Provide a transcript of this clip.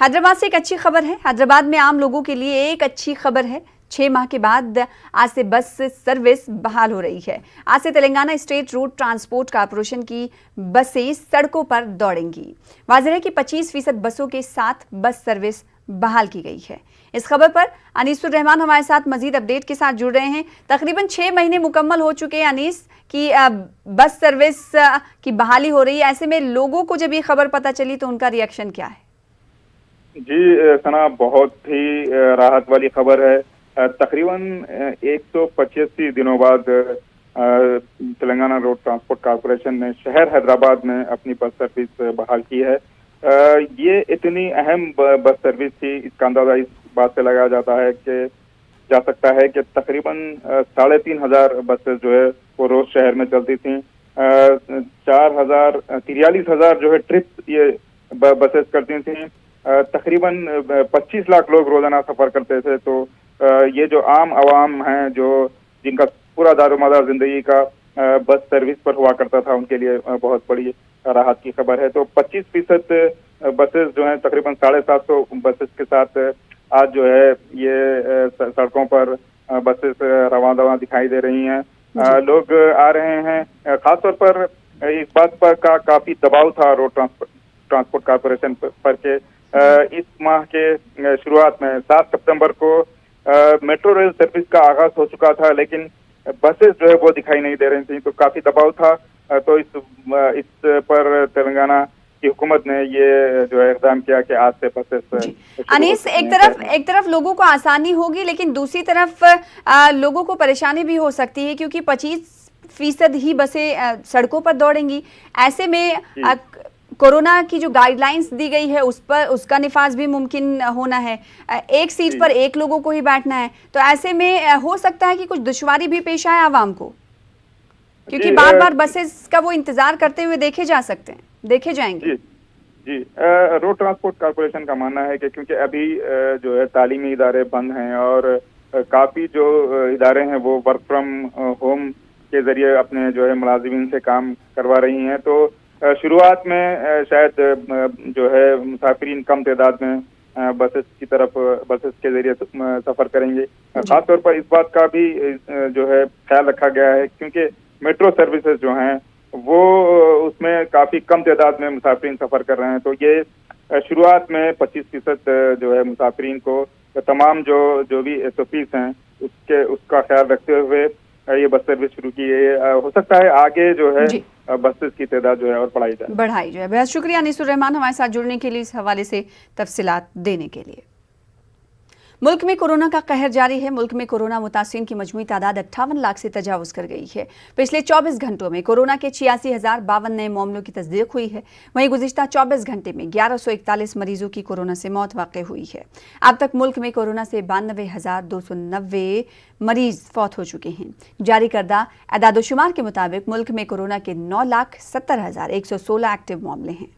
हैदराबाद से एक अच्छी खबर है। हैदराबाद में आम लोगों के लिए एक अच्छी खबर है। 6 माह के बाद आज से बस सर्विस बहाल हो रही है। आज से Telangana state road transport corporation की बसें सड़कों पर दौड़ेंगी। वाज़ेह है कि 25% बसों के साथ बस सर्विस बहाल की गई है। इस खबर पर अनीसुर रहमान हमारे साथ मजीद अपडेट के साथ जुड़ रहे हैं। तकरीबन 6 महीने मुकम्मल हो चुके हैं अनीस की बस सर्विस की बहाली हो रही है। ऐसे में लोगों को जब ये खबर पता चली तो उनका रिएक्शन क्या है? जी सना, बहुत ही राहत वाली खबर है। तकरीबन 185 दिनों बाद तेलंगाना रोड ट्रांसपोर्ट कॉर्पोरेशन ने शहर हैदराबाद में अपनी बस सर्विस बहाल की है। ये इतनी अहम बस सर्विस थी, इसका अंदाजा इस बात से लगाया जा सकता है कि तकरीबन 3,500 बसेस जो है वो रोज शहर में चलती थी। 43,000 जो है ट्रिप ये बसेस करती थी। तकरीबन 25 लाख लोग रोजाना सफर करते थे। तो ये जो आम आवाम हैं जो जिनका पूरा दारोमदार जिंदगी का बस सर्विस पर हुआ करता था, उनके लिए बहुत बड़ी राहत की खबर है। तो 25% बसेस जो हैं, तकरीबन 750 बसेस के साथ आज जो है ये सड़कों पर बसेस रवाना दिखाई दे रही हैं। लोग आ रहे हैं। खासतौर पर इस बात पर काफी दबाव था रोड ट्रांसपोर्ट कॉर्पोरेशन पर के इस माह के शुरुआत में 7 सितंबर को मेट्रो रेल सर्विस का आगाज हो चुका था, लेकिन बसेस जो है वो दिखाई नहीं दे रही थी। तो काफी दबाव था। तो इस पर तेलंगाना की हुकूमत ने ये जो है इक़दाम किया कि आज से बसेस। अनीस, एक तरफ लोगों को आसानी होगी, लेकिन दूसरी तरफ लोगों को परेशानी भी हो सकती है, क्योंकि 25% ही बसें सड़कों पर दौड़ेंगी। ऐसे में कोरोना की जो गाइडलाइंस दी गई है उसका निफाज भी मुमकिन होना है। एक सीट पर एक लोगों को ही बैठना है। तो ऐसे में हो सकता है कि कुछ दुश्वारी भी पेश आए आवाम को, क्योंकि बार बार बसेस का वो इंतजार करते हुए देखे जाएंगे। जी, रोड ट्रांसपोर्ट कॉर्पोरेशन का मानना है कि क्योंकि अभी जो है तालीमी इदारे बंद हैं और काफी जो इदारे हैं वो वर्क फ्रॉम होम के जरिए अपने जो है मुलाजिमीन से काम करवा रही हैं। तो शुरुआत में शायद जो है मुसाफिरीन कम तादाद में बसेस के जरिए सफर करेंगे। खासतौर पर इस बात का भी जो है ख्याल रखा गया है, क्योंकि मेट्रो सर्विसेज जो हैं वो उसमें काफी कम तादाद में मुसाफिरीन सफर कर रहे हैं। तो ये शुरुआत में 25% जो है मुसाफिरीन को तमाम जो भी SOPs हैं उसका ख्याल रखते हुए ये बस सर्विस शुरू की है। हो सकता है आगे जो है बसेस की तादाद जो है और बढ़ाई जाए। बेहद शुक्रिया अनीसुर रहमान हमारे साथ जुड़ने के लिए, इस हवाले से तफसीलात देने के लिए। मुल्क में कोरोना का कहर जारी है। मुल्क में कोरोना मुतासिरीन की मजमूई तादाद 58 लाख से तजावुज कर गई है। पिछले 24 घंटों में कोरोना के 86,052 नए मामलों की तस्दीक हुई है। वहीं गुज़िश्ता 24 घंटे में 1141 मरीजों की कोरोना से मौत वाक़ई हुई है। अब तक मुल्क में कोरोना से 92,290 मरीज फौत हो चुके हैं। जारी करदा एदादोशुमार के मुताबिक मुल्क में कोरोना के 9,70,116 एक्टिव मामले हैं।